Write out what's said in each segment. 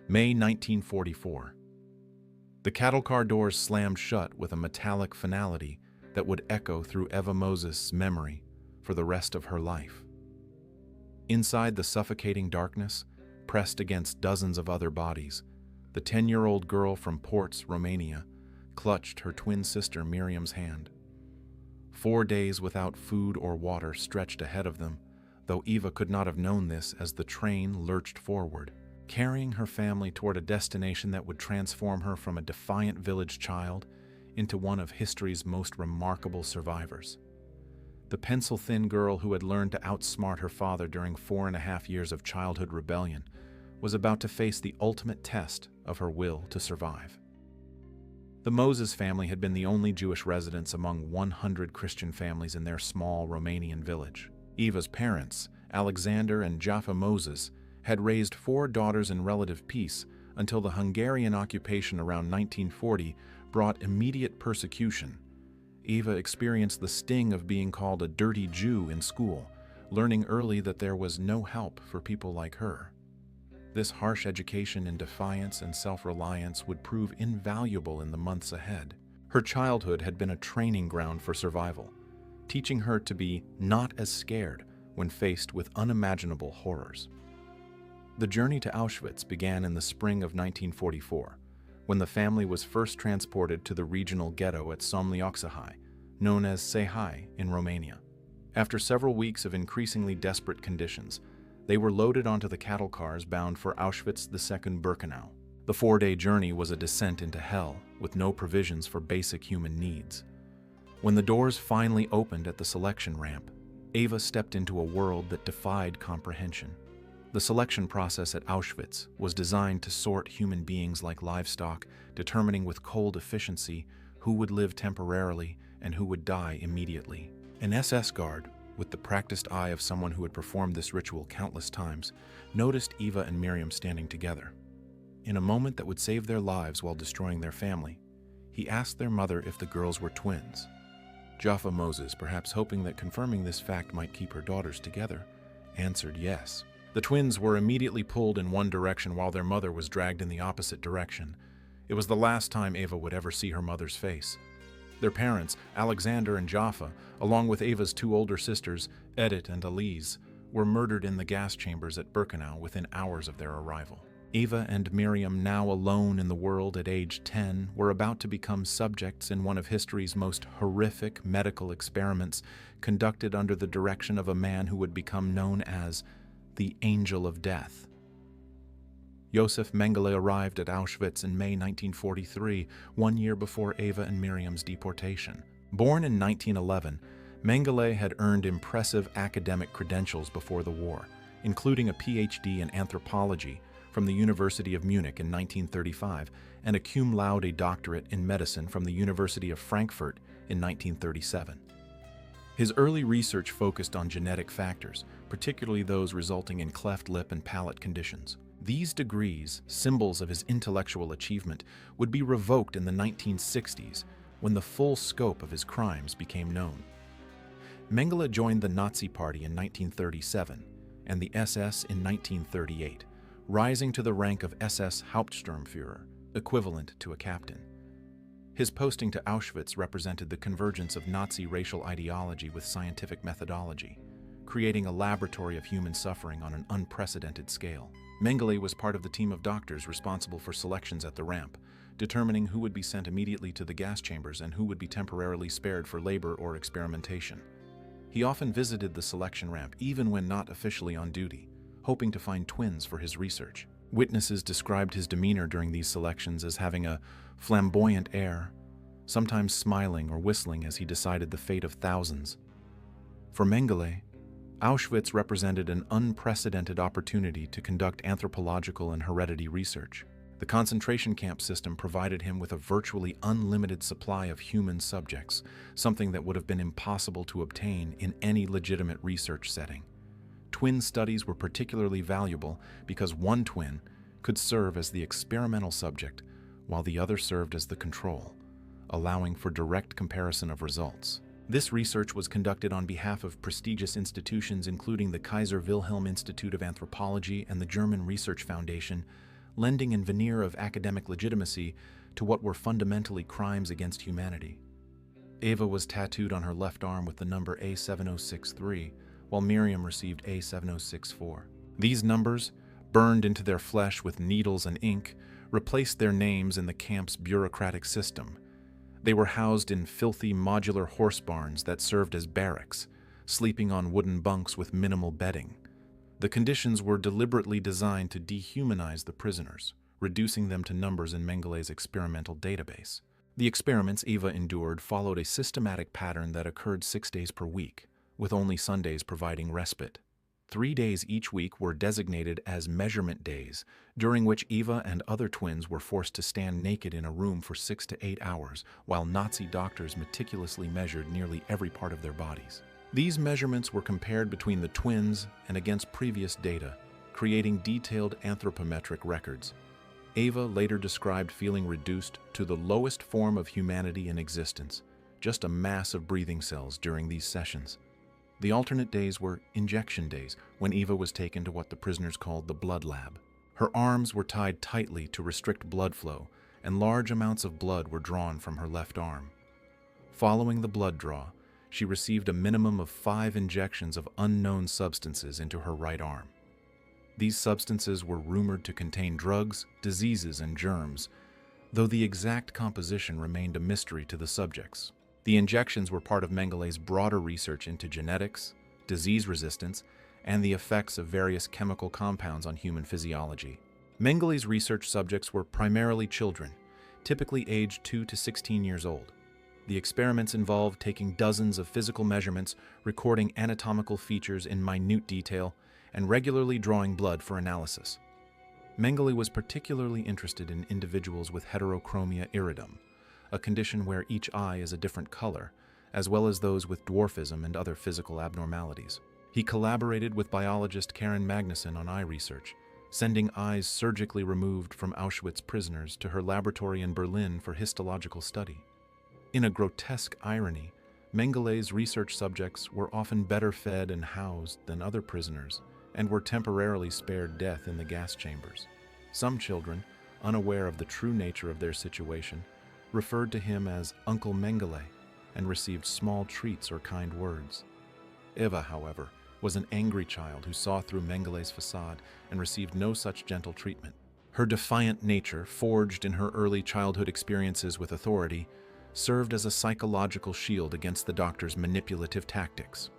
May 1944. The cattle car doors slammed shut with a metallic finality that would echo through Eva Mozes' memory for the rest of her life. Inside the suffocating darkness, pressed against dozens of other bodies, the 10-year-old girl from Ports, Romania, clutched her twin sister Miriam's hand. 4 days without food or water stretched ahead of them, though Eva could not have known this as the train lurched forward, carrying her family toward a destination that would transform her from a defiant village child into one of history's most remarkable survivors. The pencil-thin girl who had learned to outsmart her father during 4.5 years of childhood rebellion was about to face the ultimate test of her will to survive. The Mozes family had been the only Jewish residents among 100 Christian families in their small Romanian village. Eva's parents, Alexander and Josef Mengele, had raised 4 daughters in relative peace until the Hungarian occupation around 1940 brought immediate persecution. Eva experienced the sting of being called a dirty Jew in school, learning early that there was no help for people like her. This harsh education in defiance and self-reliance would prove invaluable in the months ahead. Her childhood had been a training ground for survival, teaching her to be not as scared when faced with unimaginable horrors. The journey to Auschwitz began in the spring of 1944, when the family was first transported to the regional ghetto at Somlioxahai, known as Sehai in Romania. After several weeks of increasingly desperate conditions, they were loaded onto the cattle cars bound for Auschwitz-Birkenau. The 4-day journey was a descent into hell with no provisions for basic human needs. When the doors finally opened at the selection ramp, Eva stepped into a world that defied comprehension. The selection process at Auschwitz was designed to sort human beings like livestock, determining with cold efficiency who would live temporarily and who would die immediately. An SS guard, with the practiced eye of someone who had performed this ritual countless times, noticed Eva and Miriam standing together. In a moment that would save their lives while destroying their family, he asked their mother if the girls were twins. Josef Mengele, perhaps hoping that confirming this fact might keep her daughters together, answered yes. The twins were immediately pulled in one direction while their mother was dragged in the opposite direction. It was the last time Eva would ever see her mother's face. Their parents, Alexander and Jaffa, along with Eva's 2 older sisters, Edith and Elise, were murdered in the gas chambers at Birkenau within hours of their arrival. Eva and Miriam, now alone in the world at age 10, were about to become subjects in one of history's most horrific medical experiments conducted under the direction of a man who would become known as the Angel of Death. Josef Mengele arrived at Auschwitz in May 1943, 1 year before Eva and Miriam's deportation. Born in 1911, Mengele had earned impressive academic credentials before the war, including a PhD in anthropology from the University of Munich in 1935 and a cum laude doctorate in medicine from the University of Frankfurt in 1937. His early research focused on genetic factors, particularly those resulting in cleft lip and palate conditions. These degrees, symbols of his intellectual achievement, would be revoked in the 1960s when the full scope of his crimes became known. Mengele joined the Nazi Party in 1937 and the SS in 1938, rising to the rank of SS Hauptsturmführer, equivalent to a captain. His posting to Auschwitz represented the convergence of Nazi racial ideology with scientific methodology, creating a laboratory of human suffering on an unprecedented scale. Mengele was part of the team of doctors responsible for selections at the ramp, determining who would be sent immediately to the gas chambers and who would be temporarily spared for labor or experimentation. He often visited the selection ramp even when not officially on duty, hoping to find twins for his research. Witnesses described his demeanor during these selections as having a flamboyant air, sometimes smiling or whistling as he decided the fate of thousands. For Mengele, Auschwitz represented an unprecedented opportunity to conduct anthropological and heredity research. The concentration camp system provided him with a virtually unlimited supply of human subjects, something that would have been impossible to obtain in any legitimate research setting. Twin studies were particularly valuable because one twin could serve as the experimental subject while the other served as the control, allowing for direct comparison of results. This research was conducted on behalf of prestigious institutions including the Kaiser Wilhelm Institute of Anthropology and the German Research Foundation, lending a veneer of academic legitimacy to what were fundamentally crimes against humanity. Eva was tattooed on her left arm with the number A7063, while Miriam received A7064. These numbers, burned into their flesh with needles and ink, replaced their names in the camp's bureaucratic system. They were housed in filthy modular horse barns that served as barracks, sleeping on wooden bunks with minimal bedding. The conditions were deliberately designed to dehumanize the prisoners, reducing them to numbers in Mengele's experimental database. The experiments Eva endured followed a systematic pattern that occurred 6 days per week, with only Sundays providing respite. 3 days each week were designated as measurement days, during which Eva and other twins were forced to stand naked in a room for 6 to 8 hours, while Nazi doctors meticulously measured nearly every part of their bodies. These measurements were compared between the twins and against previous data, creating detailed anthropometric records. Eva later described feeling reduced to the lowest form of humanity in existence, just a mass of breathing cells during these sessions. The alternate days were injection days, when Eva was taken to what the prisoners called the blood lab. Her arms were tied tightly to restrict blood flow, and large amounts of blood were drawn from her left arm. Following the blood draw, she received a minimum of 5 injections of unknown substances into her right arm. These substances were rumored to contain drugs, diseases, and germs, though the exact composition remained a mystery to the subjects. The injections were part of Mengele's broader research into genetics, disease resistance, and the effects of various chemical compounds on human physiology. Mengele's research subjects were primarily children, typically aged 2 to 16 years old. The experiments involved taking dozens of physical measurements, recording anatomical features in minute detail, and regularly drawing blood for analysis. Mengele was particularly interested in individuals with heterochromia iridum, a condition where each eye is a different color, as well as those with dwarfism and other physical abnormalities. He collaborated with biologist Karen Magnuson on eye research, sending eyes surgically removed from Auschwitz prisoners to her laboratory in Berlin for histological study. In a grotesque irony, Mengele's research subjects were often better fed and housed than other prisoners, and were temporarily spared death in the gas chambers. Some children, unaware of the true nature of their situation, referred to him as Uncle Mengele and received small treats or kind words. Eva, however, was an angry child who saw through Mengele's facade and received no such gentle treatment. Her defiant nature, forged in her early childhood experiences with authority, served as a psychological shield against the doctor's manipulative tactics.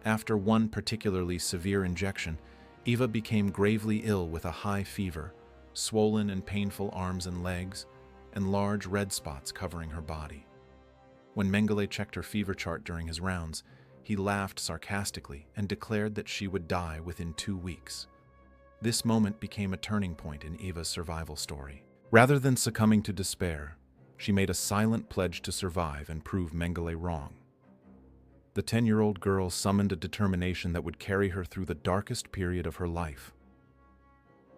After one particularly severe injection, Eva became gravely ill with a high fever, swollen and painful arms and legs, and large red spots covering her body. When Mengele checked her fever chart during his rounds, he laughed sarcastically and declared that she would die within 2 weeks. This moment became a turning point in Eva's survival story. Rather than succumbing to despair, she made a silent pledge to survive and prove Mengele wrong. The 10-year-old girl summoned a determination that would carry her through the darkest period of her life.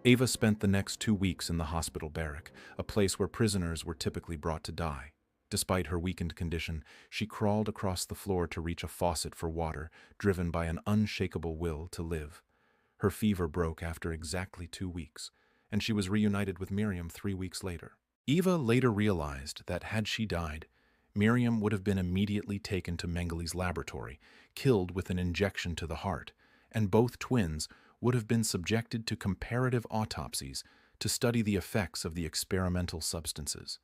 Eva spent the next 2 weeks in the hospital barrack, a place where prisoners were typically brought to die. Despite her weakened condition, she crawled across the floor to reach a faucet for water, driven by an unshakable will to live. Her fever broke after exactly 2 weeks, and she was reunited with Miriam 3 weeks later. Eva later realized that had she died, Miriam would have been immediately taken to Mengele's laboratory, killed with an injection to the heart, and both twins would have been subjected to comparative autopsies to study the effects of the experimental substances.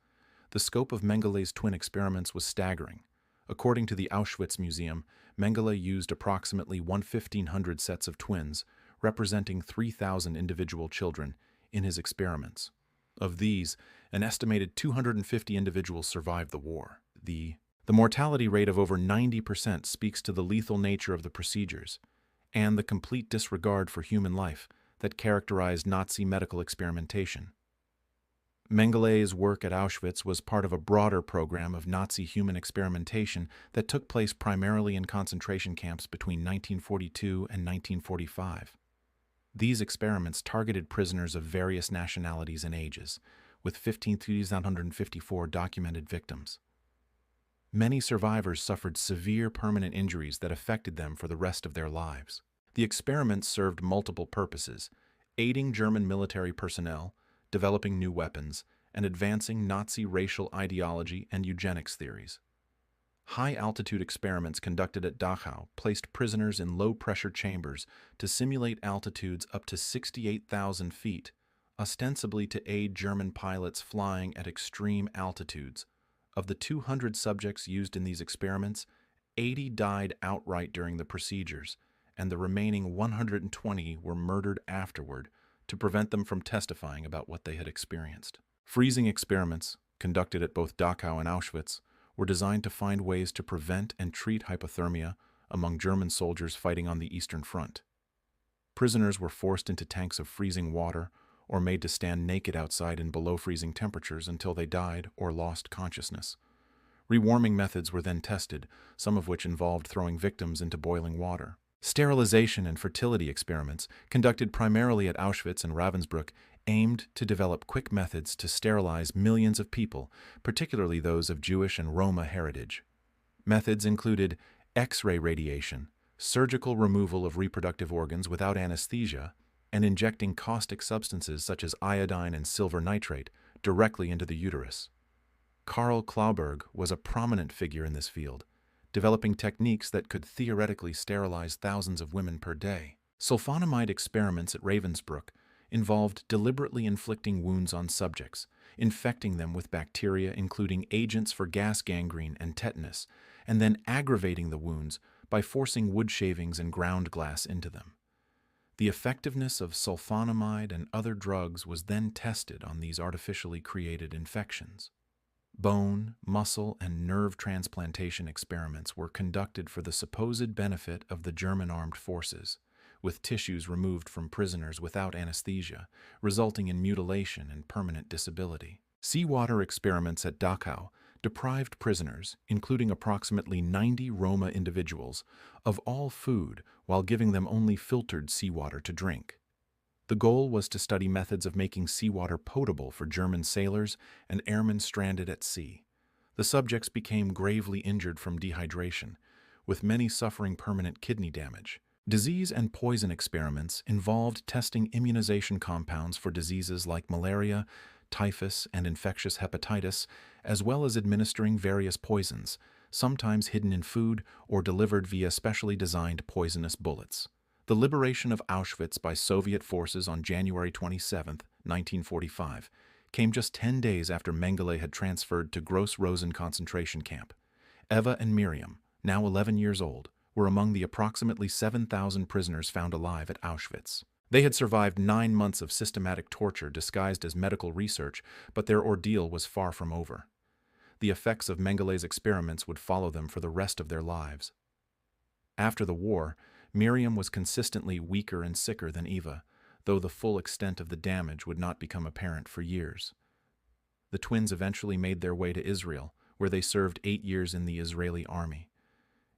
The scope of Mengele's twin experiments was staggering. According to the Auschwitz Museum, Mengele used approximately 1,500 sets of twins, representing 3,000 individual children, in his experiments. Of these, an estimated 250 individuals survived the war. The mortality rate of over 90% speaks to the lethal nature of the procedures and the complete disregard for human life that characterized Nazi medical experimentation. Mengele's work at Auschwitz was part of a broader program of Nazi human experimentation that took place primarily in concentration camps between 1942 and 1945. These experiments targeted prisoners of various nationalities and ages, with 15,954 documented victims. Many survivors suffered severe permanent injuries that affected them for the rest of their lives. The experiments served multiple purposes, aiding German military personnel, developing new weapons, and advancing Nazi racial ideology and eugenics theories. High-altitude experiments conducted at Dachau placed prisoners in low-pressure chambers to simulate altitudes up to 68,000 feet, ostensibly to aid German pilots flying at extreme altitudes. Of the 200 subjects used in these experiments, 80 died outright during the procedures, and the remaining 120 were murdered afterward to prevent them from testifying about what they had experienced. Freezing experiments, conducted at both Dachau and Auschwitz, were designed to find ways to prevent and treat hypothermia among German soldiers fighting on the Eastern Front. Prisoners were forced into tanks of freezing water or made to stand naked outside in below-freezing temperatures until they died or lost consciousness. Rewarming methods were then tested, some of which involved throwing victims into boiling water. Sterilization and fertility experiments, conducted primarily at Auschwitz and Ravensbrück, aimed to develop quick methods to sterilize millions of people, particularly those of Jewish and Roma heritage. Methods included X-ray radiation, surgical removal of reproductive organs without anesthesia, and injecting caustic substances such as iodine and silver nitrate directly into the uterus. Karl Klauberg was a prominent figure in this field, developing techniques that could theoretically sterilize thousands of women per day. Sulfonamide experiments at Ravensbrück involved deliberately inflicting wounds on subjects, infecting them with bacteria including agents for gas gangrene and tetanus, and then aggravating the wounds by forcing wood shavings and ground glass into them. The effectiveness of sulfonamide and other drugs was then tested on these artificially created infections. Bone, muscle, and nerve transplantation experiments were conducted for the supposed benefit of the German armed forces, with tissues removed from prisoners without anesthesia, resulting in mutilation and permanent disability. Seawater experiments at Dachau deprived prisoners, including approximately 90 Roma individuals, of all food while giving them only filtered seawater to drink. The goal was to study methods of making seawater potable for German sailors and airmen stranded at sea. The subjects became gravely injured from dehydration, with many suffering permanent kidney damage. Disease and poison experiments involved testing immunization compounds for diseases like malaria, typhus, and infectious hepatitis, as well as administering various poisons, sometimes hidden in food or delivered via specially designed poisonous bullets. The liberation of Auschwitz by Soviet forces on January 27, 1945, came just 10 days after Mengele had transferred to Gross-Rosen concentration camp. Eva and Miriam, now 11 years old, were among the approximately 7,000 prisoners found alive at Auschwitz. They had survived 9 months of systematic torture disguised as medical research, but their ordeal was far from over. The effects of Mengele's experiments would follow them for the rest of their lives. After the war, Miriam was consistently weaker and sicker than Eva, though the full extent of the damage would not become apparent for years. The twins eventually made their way to Israel, where they served 8 years in the Israeli army.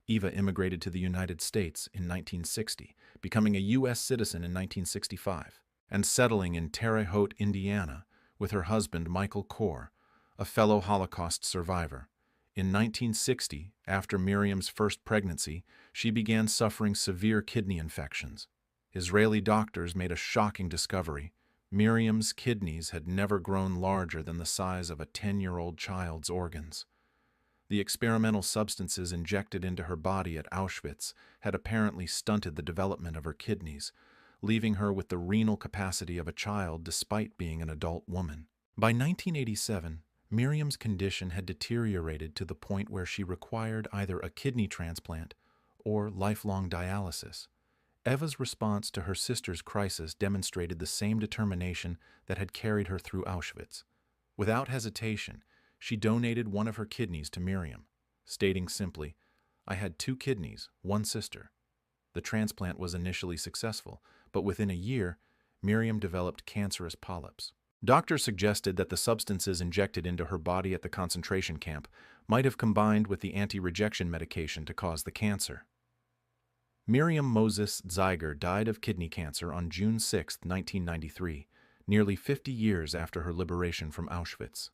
Eva immigrated to the United States in 1960, becoming a U.S. citizen in 1965, and settling in Terre Haute, Indiana, with her husband Michael Kor, a fellow Holocaust survivor. In 1960, after Miriam's first pregnancy, she began suffering severe kidney infections. Israeli doctors made a shocking discovery. Miriam's kidneys had never grown larger than the size of a 10-year-old child's organs. The experimental substances injected into her body at Auschwitz had apparently stunted the development of her kidneys, leaving her with the renal capacity of a child despite being an adult woman. By 1987, Miriam's condition had deteriorated to the point where she required either a kidney transplant or lifelong dialysis. Eva's response to her sister's crisis demonstrated the same determination that had carried her through Auschwitz. Without hesitation, she donated one of her kidneys to Miriam, stating simply, "I had 2 kidneys, 1 sister." The transplant was initially successful, but within a year, Miriam developed cancerous polyps. Doctors suggested that the substances injected into her body at the concentration camp might have combined with the anti-rejection medication to cause the cancer. Miriam Mozes Kor died of kidney cancer on June 6, 1993, nearly 50 years after her liberation from Auschwitz.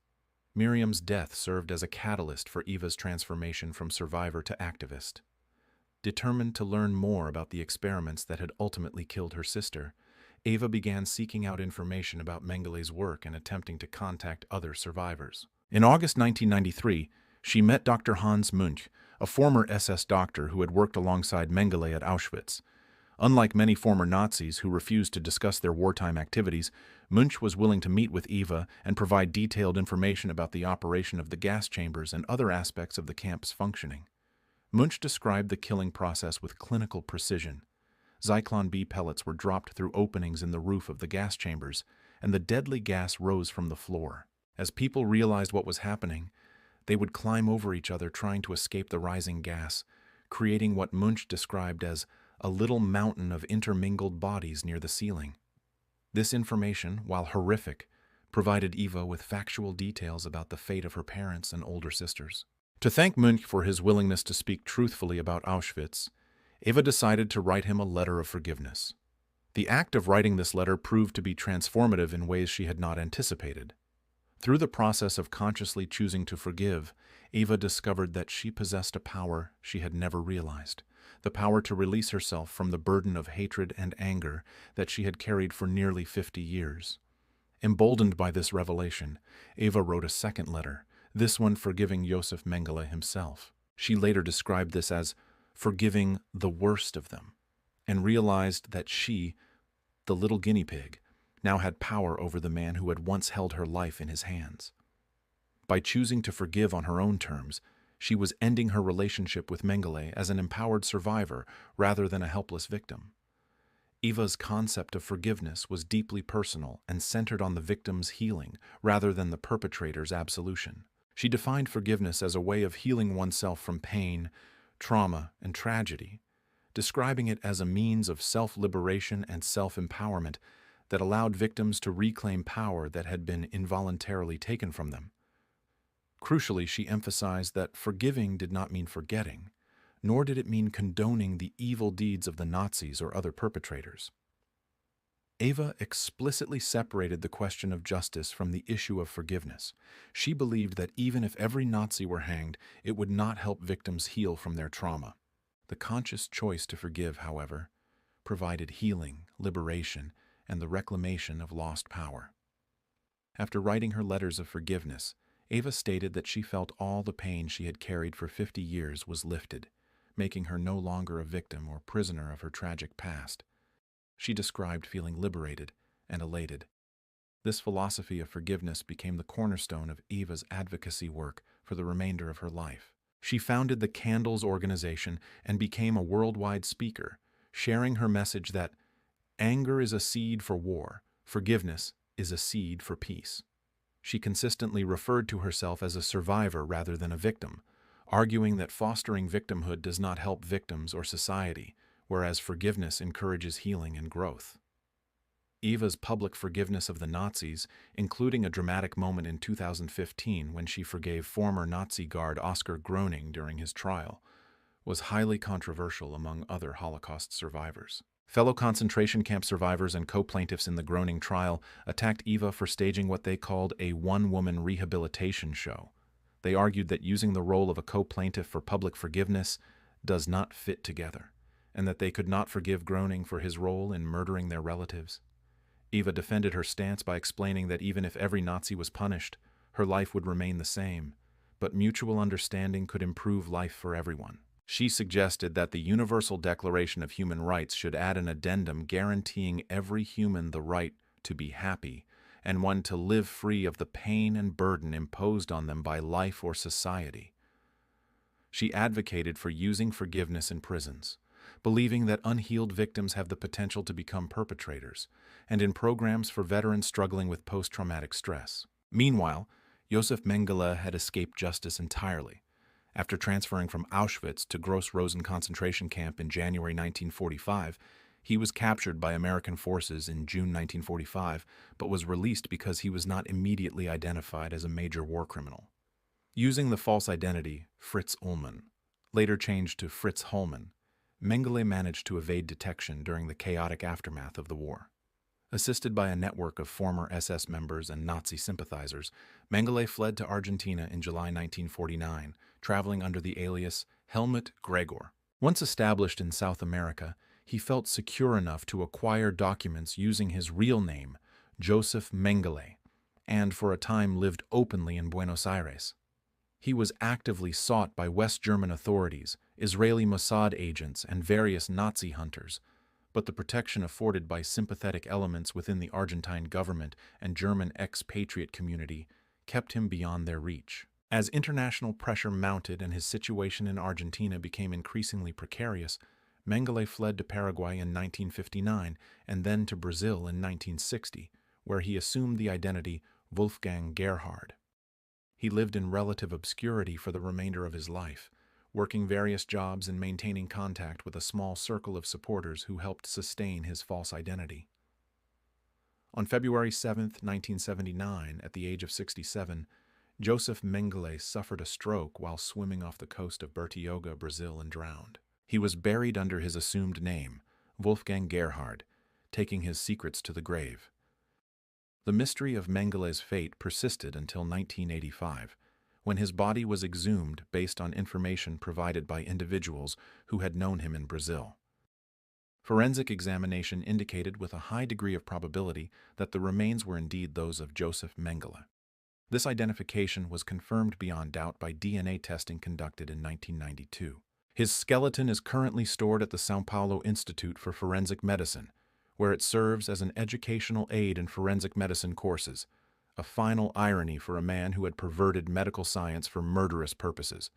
Miriam's death served as a catalyst for Eva's transformation from survivor to activist. Determined to learn more about the experiments that had ultimately killed her sister, Eva began seeking out information about Mengele's work and attempting to contact other survivors. In August 1993, she met Dr. Hans Munch, a former SS doctor who had worked alongside Mengele at Auschwitz. Unlike many former Nazis who refused to discuss their wartime activities, Munch was willing to meet with Eva and provide detailed information about the operation of the gas chambers and other aspects of the camp's functioning. Munch described the killing process with clinical precision. Zyklon B pellets were dropped through openings in the roof of the gas chambers, and the deadly gas rose from the floor. As people realized what was happening, they would climb over each other trying to escape the rising gas, creating what Munch described as a little mountain of intermingled bodies near the ceiling. This information, while horrific, provided Eva with factual details about the fate of her parents and older sisters. To thank Munch for his willingness to speak truthfully about Auschwitz, Eva decided to write him a letter of forgiveness. The act of writing this letter proved to be transformative in ways she had not anticipated. Through the process of consciously choosing to forgive, Eva discovered that she possessed a power she had never realized, the power to release herself from the burden of hatred and anger that she had carried for nearly 50 years. Emboldened by this revelation, Eva wrote a second letter, this one forgiving Josef Mengele himself. She later described this as forgiving the worst of them, and realized that she, the little guinea pig, now had power over the man who had once held her life in his hands. By choosing to forgive on her own terms, she was ending her relationship with Mengele as an empowered survivor rather than a helpless victim. Eva's concept of forgiveness was deeply personal and centered on the victim's healing rather than the perpetrator's absolution. She defined forgiveness as a way of healing oneself from pain, trauma, and tragedy, describing it as a means of self-liberation and self-empowerment that allowed victims to reclaim power that had been involuntarily taken from them. Crucially, she emphasized that forgiving did not mean forgetting, nor did it mean condoning the evil deeds of the Nazis or other perpetrators. Eva explicitly separated the question of justice from the issue of forgiveness. She believed that even if every Nazi were hanged, it would not help victims heal from their trauma. The conscious choice to forgive, however, provided healing, liberation, and the reclamation of lost power. After writing her letters of forgiveness, Eva stated that she felt all the pain she had carried for 50 years was lifted, making her no longer a victim or prisoner of her tragic past. She described feeling liberated and elated. This philosophy of forgiveness became the cornerstone of Eva's advocacy work for the remainder of her life. She founded the Candles organization and became a worldwide speaker, sharing her message that anger is a seed for war, forgiveness is a seed for peace. She consistently referred to herself as a survivor rather than a victim, arguing that fostering victimhood does not help victims or society, whereas forgiveness encourages healing and growth. Eva's public forgiveness of the Nazis, including a dramatic moment in 2015 when she forgave former Nazi guard Oskar Groening during his trial, was highly controversial among other Holocaust survivors. Fellow concentration camp survivors and co-plaintiffs in the Groening trial attacked Eva for staging what they called a one-woman rehabilitation show. They argued that using the role of a co-plaintiff for public forgiveness does not fit together, and that they could not forgive Groening for his role in murdering their relatives. Eva defended her stance by explaining that even if every Nazi was punished, her life would remain the same, but mutual understanding could improve life for everyone. She suggested that the Universal Declaration of Human Rights should add an addendum guaranteeing every human the right to be happy and one to live free of the pain and burden imposed on them by life or society. She advocated for using forgiveness in prisons, believing that unhealed victims have the potential to become perpetrators, and in programs for veterans struggling with post-traumatic stress. Meanwhile, Josef Mengele had escaped justice entirely. After transferring from Auschwitz to Gross-Rosen concentration camp in January 1945, he was captured by American forces in June 1945, but was released because he was not immediately identified as a major war criminal. Using the false identity Fritz Ullmann, later changed to Fritz Hollmann, Mengele managed to evade detection during the chaotic aftermath of the war. Assisted by a network of former SS members and Nazi sympathizers, Mengele fled to Argentina in July 1949, traveling under the alias Helmut Gregor. Once established in South America, he felt secure enough to acquire documents using his real name, Josef Mengele, and for a time lived openly in Buenos Aires. He was actively sought by West German authorities, Israeli Mossad agents, and various Nazi hunters, but the protection afforded by sympathetic elements within the Argentine government and German expatriate community kept him beyond their reach. As international pressure mounted and his situation in Argentina became increasingly precarious, Mengele fled to Paraguay in 1959 and then to Brazil in 1960, where he assumed the identity Wolfgang Gerhard. He lived in relative obscurity for the remainder of his life, working various jobs and maintaining contact with a small circle of supporters who helped sustain his false identity. On February 7, 1979, at the age of 67, Josef Mengele suffered a stroke while swimming off the coast of Bertioga, Brazil, and drowned. He was buried under his assumed name, Wolfgang Gerhard, taking his secrets to the grave. The mystery of Mengele's fate persisted until 1985, when his body was exhumed based on information provided by individuals who had known him in Brazil. Forensic examination indicated with a high degree of probability that the remains were indeed those of Josef Mengele. This identification was confirmed beyond doubt by DNA testing conducted in 1992. His skeleton is currently stored at the São Paulo Institute for Forensic Medicine, where it serves as an educational aid in forensic medicine courses, a final irony for a man who had perverted medical science for murderous purposes.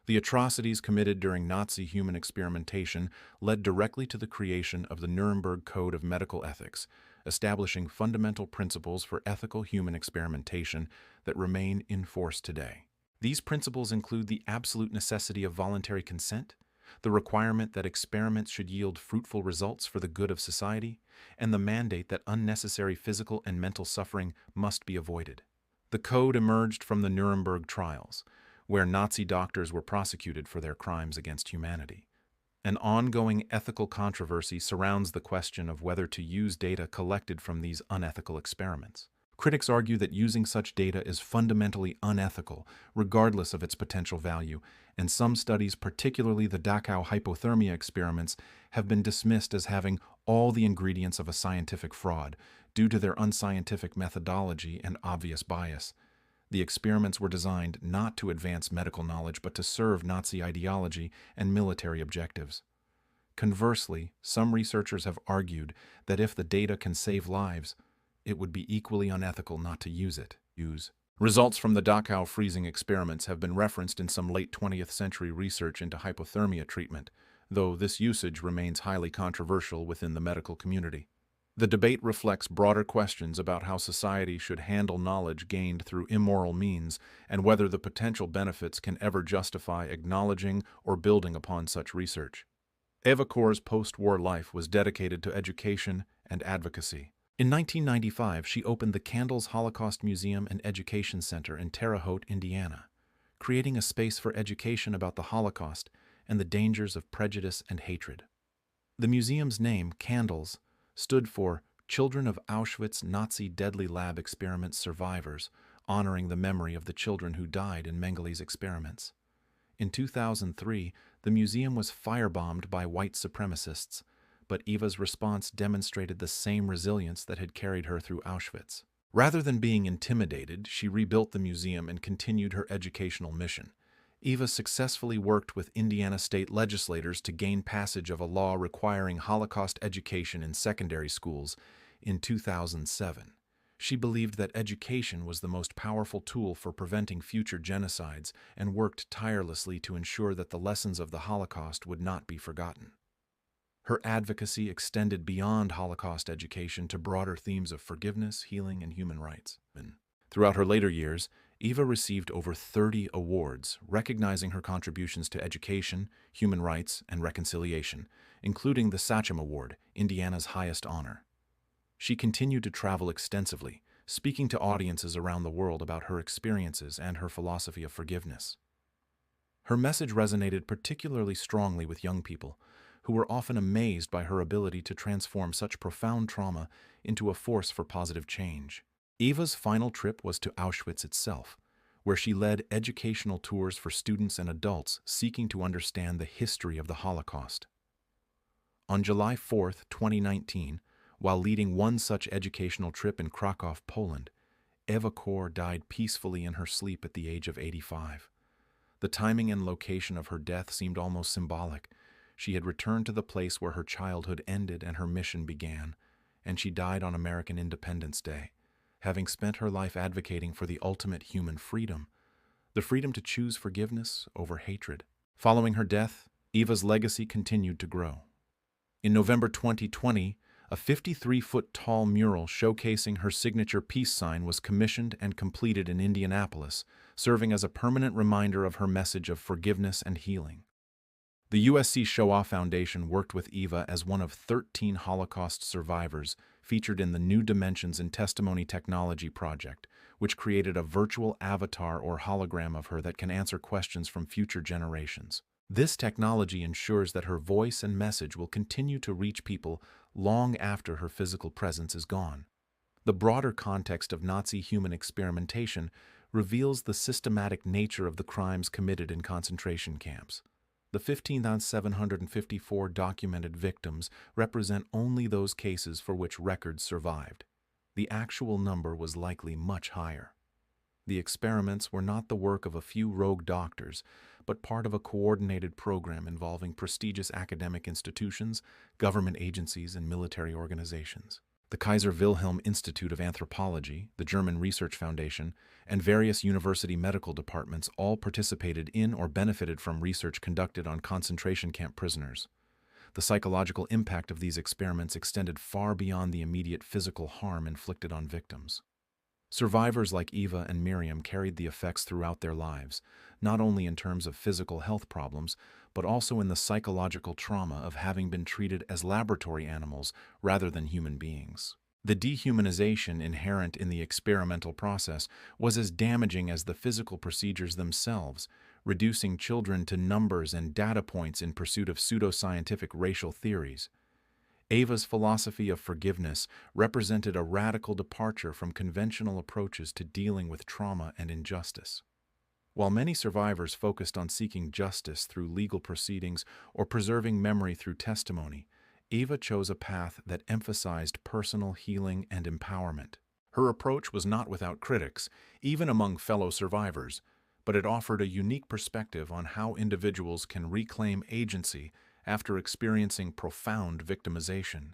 The atrocities committed during Nazi human experimentation led directly to the creation of the Nuremberg Code of Medical Ethics, establishing fundamental principles for ethical human experimentation that remain in force today. These principles include the absolute necessity of voluntary consent, the requirement that experiments should yield fruitful results for the good of society, and the mandate that unnecessary physical and mental suffering must be avoided. The code emerged from the Nuremberg trials, where Nazi doctors were prosecuted for their crimes against humanity. An ongoing ethical controversy surrounds the question of whether to use data collected from these unethical experiments. Critics argue that using such data is fundamentally unethical, regardless of its potential value, and some studies, particularly the Dachau hypothermia experiments, have been dismissed as having all the ingredients of a scientific fraud due to their unscientific methodology and obvious bias. The experiments were designed not to advance medical knowledge but to serve Nazi ideology and military objectives. Conversely, some researchers have argued that if the data can save lives, it would be equally unethical not to use it. Results from the Dachau freezing experiments have been referenced in some late 20th century research into hypothermia treatment, though this usage remains highly controversial within the medical community. The debate reflects broader questions about how society should handle knowledge gained through immoral means and whether the potential benefits can ever justify acknowledging or building upon such research. Eva Kor's post-war life was dedicated to education and advocacy. In 1995, she opened the Candles Holocaust Museum and Education Center in Terre Haute, Indiana, creating a space for education about the Holocaust and the dangers of prejudice and hatred. The museum's name, Candles, stood for Children of Auschwitz Nazi Deadly Lab Experiment Survivors, honoring the memory of the children who died in Mengele's experiments. In 2003, the museum was firebombed by white supremacists, but Eva's response demonstrated the same resilience that had carried her through Auschwitz. Rather than being intimidated, she rebuilt the museum and continued her educational mission. Eva successfully worked with Indiana state legislators to gain passage of a law requiring Holocaust education in secondary schools in 2007. She believed that education was the most powerful tool for preventing future genocides and worked tirelessly to ensure that the lessons of the Holocaust would not be forgotten. Her advocacy extended beyond Holocaust education to broader themes of forgiveness, healing, and human rights. Throughout her later years, Eva received over 30 awards recognizing her contributions to education, human rights, and reconciliation, including the Sachem Award, Indiana's highest honor. She continued to travel extensively, speaking to audiences around the world about her experiences and her philosophy of forgiveness. Her message resonated particularly strongly with young people, who were often amazed by her ability to transform such profound trauma into a force for positive change. Eva's final trip was to Auschwitz itself, where she led educational tours for students and adults seeking to understand the history of the Holocaust. On July 4, 2019, while leading one such educational trip in Krakow, Poland, Eva Kor died peacefully in her sleep at the age of 85. The timing and location of her death seemed almost symbolic. She had returned to the place where her childhood ended and her mission began, and she died on American Independence Day, having spent her life advocating for the ultimate human freedom, the freedom to choose forgiveness over hatred. Following her death, Eva's legacy continued to grow. In November 2020, a 53-foot-tall mural showcasing her signature peace sign was commissioned and completed in Indianapolis, serving as a permanent reminder of her message of forgiveness and healing. The USC Shoah Foundation worked with Eva as one of 13 Holocaust survivors featured in the New Dimensions in Testimony Technology project, which created a virtual avatar or hologram of her that can answer questions from future generations. This technology ensures that her voice and message will continue to reach people long after her physical presence is gone. The broader context of Nazi human experimentation reveals the systematic nature of the crimes committed in concentration camps. The 15,754 documented victims represent only those cases for which records survived. The actual number was likely much higher. The experiments were not the work of a few rogue doctors, but part of a coordinated program involving prestigious academic institutions, government agencies, and military organizations. The Kaiser Wilhelm Institute of Anthropology, the German Research Foundation, and various university medical departments all participated in or benefited from research conducted on concentration camp prisoners. The psychological impact of these experiments extended far beyond the immediate physical harm inflicted on victims. Survivors like Eva and Miriam carried the effects throughout their lives, not only in terms of physical health problems, but also in the psychological trauma of having been treated as laboratory animals rather than human beings. The dehumanization inherent in the experimental process was as damaging as the physical procedures themselves, reducing children to numbers and data points in pursuit of pseudoscientific racial theories. Eva's philosophy of forgiveness represented a radical departure from conventional approaches to dealing with trauma and injustice. While many survivors focused on seeking justice through legal proceedings or preserving memory through testimony, Eva chose a path that emphasized personal healing and empowerment. Her approach was not without critics, even among fellow survivors, but it offered a unique perspective on how individuals can reclaim agency after experiencing profound victimization.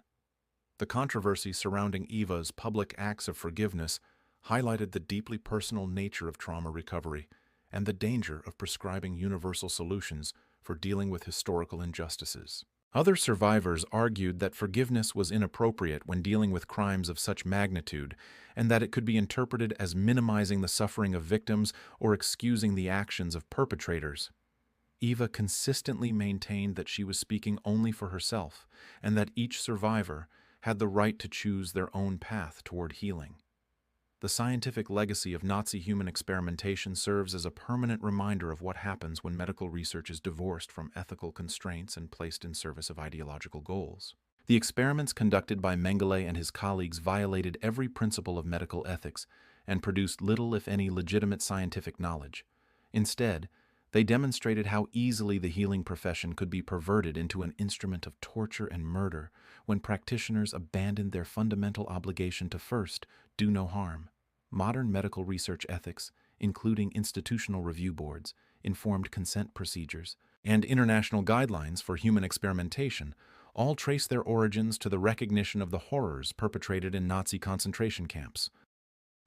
The controversy surrounding Eva's public acts of forgiveness highlighted the deeply personal nature of trauma recovery and the danger of prescribing universal solutions for dealing with historical injustices. Other survivors argued that forgiveness was inappropriate when dealing with crimes of such magnitude, and that it could be interpreted as minimizing the suffering of victims or excusing the actions of perpetrators. Eva consistently maintained that she was speaking only for herself, and that each survivor had the right to choose their own path toward healing. The scientific legacy of Nazi human experimentation serves as a permanent reminder of what happens when medical research is divorced from ethical constraints and placed in service of ideological goals. The experiments conducted by Mengele and his colleagues violated every principle of medical ethics and produced little, if any, legitimate scientific knowledge. Instead, they demonstrated how easily the healing profession could be perverted into an instrument of torture and murder when practitioners abandoned their fundamental obligation to first do no harm. Modern medical research ethics, including institutional review boards, informed consent procedures, and international guidelines for human experimentation, all trace their origins to the recognition of the horrors perpetrated in Nazi concentration camps.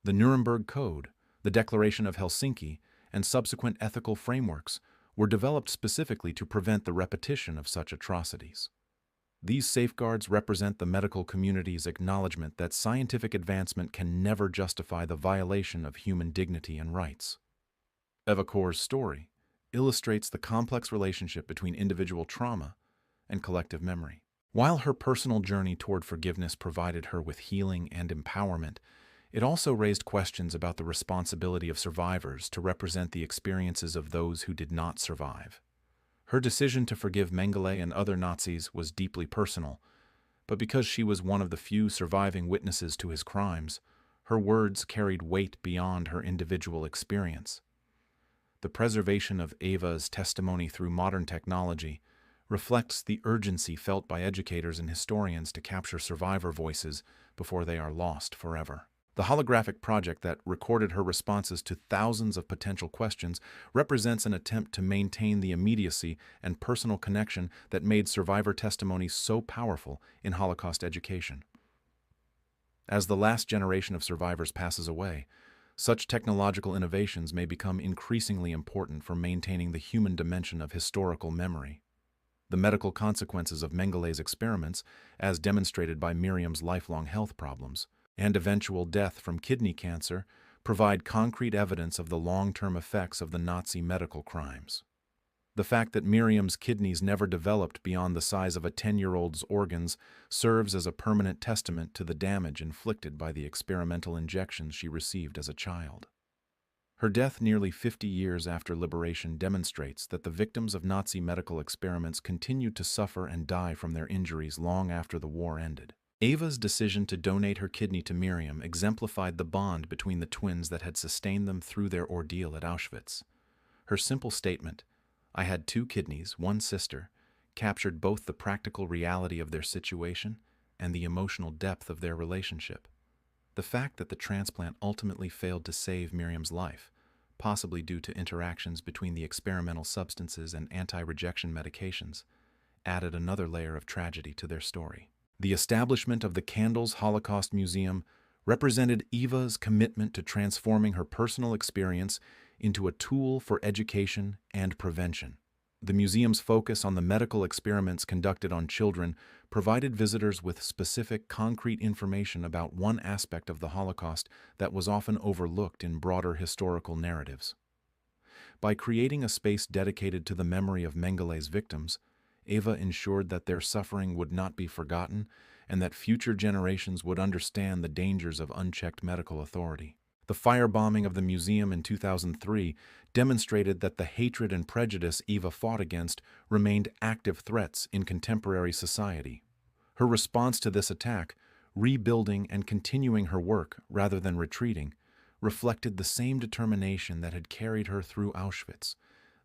The Nuremberg Code, the Declaration of Helsinki, and subsequent ethical frameworks were developed specifically to prevent the repetition of such atrocities. These safeguards represent the medical community's acknowledgement that scientific advancement can never justify the violation of human dignity and rights. Eva Kor's story illustrates the complex relationship between individual trauma and collective memory. While her personal journey toward forgiveness provided her with healing and empowerment, it also raised questions about the responsibility of survivors to represent the experiences of those who did not survive. Her decision to forgive Mengele and other Nazis was deeply personal, but because she was one of the few surviving witnesses to his crimes, her words carried weight beyond her individual experience. The preservation of Eva's testimony through modern technology reflects the urgency felt by educators and historians to capture survivor voices before they are lost forever. The holographic project that recorded her responses to thousands of potential questions represents an attempt to maintain the immediacy and personal connection that made survivor testimony so powerful in Holocaust education. As the last generation of survivors passes away, such technological innovations may become increasingly important for maintaining the human dimension of historical memory. The medical consequences of Mengele's experiments, as demonstrated by Miriam's lifelong health problems, and eventual death from kidney cancer, provide concrete evidence of the long-term effects of the Nazi medical crimes. The fact that Miriam's kidneys never developed beyond the size of a 10-year-old's organs serves as a permanent testament to the damage inflicted by the experimental injections she received as a child. Her death nearly 50 years after liberation demonstrates that the victims of Nazi medical experiments continued to suffer and die from their injuries long after the war ended. Eva's decision to donate her kidney to Miriam exemplified the bond between the twins that had sustained them through their ordeal at Auschwitz. Her simple statement, "I had 2 kidneys, 1 sister," captured both the practical reality of their situation and the emotional depth of their relationship. The fact that the transplant ultimately failed to save Miriam's life, possibly due to interactions between the experimental substances and anti-rejection medications, added another layer of tragedy to their story. The establishment of the Candles Holocaust Museum represented Eva's commitment to transforming her personal experience into a tool for education and prevention. The museum's focus on the medical experiments conducted on children provided visitors with specific, concrete information about one aspect of the Holocaust that was often overlooked in broader historical narratives. By creating a space dedicated to the memory of Mengele's victims, Eva ensured that their suffering would not be forgotten and that future generations would understand the dangers of unchecked medical authority. The firebombing of the museum in 2003 demonstrated that the hatred and prejudice Eva fought against remained active threats in contemporary society. Her response to this attack, rebuilding and continuing her work rather than retreating, reflected the same determination that had carried her through Auschwitz.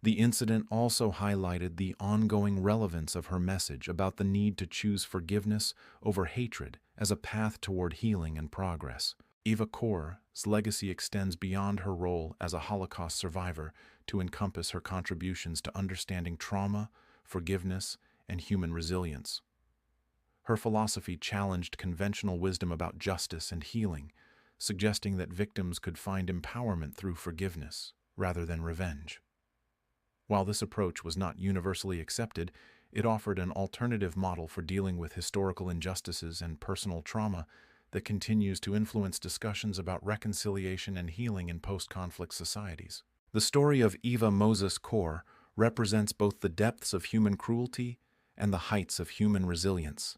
The incident also highlighted the ongoing relevance of her message about the need to choose forgiveness over hatred as a path toward healing and progress. Eva Kor's legacy extends beyond her role as a Holocaust survivor to encompass her contributions to understanding trauma, forgiveness, and human resilience. Her philosophy challenged conventional wisdom about justice and healing, suggesting that victims could find empowerment through forgiveness rather than revenge. While this approach was not universally accepted, it offered an alternative model for dealing with historical injustices and personal trauma that continues to influence discussions about reconciliation and healing in post-conflict societies. The story of Eva Mozes Kor represents both the depths of human cruelty and the heights of human resilience.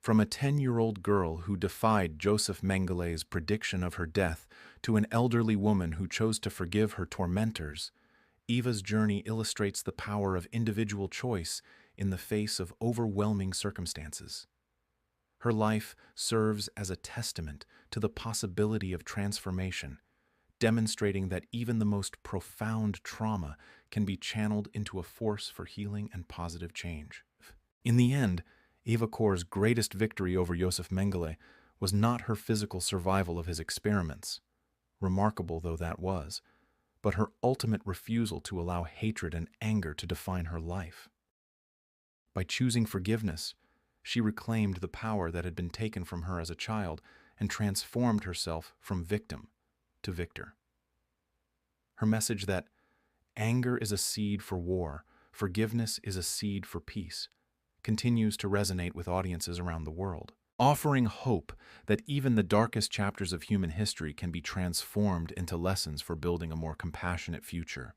From a 10-year-old girl who defied Josef Mengele's prediction of her death to an elderly woman who chose to forgive her tormentors, Eva's journey illustrates the power of individual choice in the face of overwhelming circumstances. Her life serves as a testament to the possibility of transformation, demonstrating that even the most profound trauma can be channeled into a force for healing and positive change. In the end, Eva Kor's greatest victory over Josef Mengele was not her physical survival of his experiments, remarkable though that was, but her ultimate refusal to allow hatred and anger to define her life. By choosing forgiveness, she reclaimed the power that had been taken from her as a child and transformed herself from victim to victor. Her message that anger is a seed for war, forgiveness is a seed for peace, continues to resonate with audiences around the world, offering hope that even the darkest chapters of human history can be transformed into lessons for building a more compassionate future.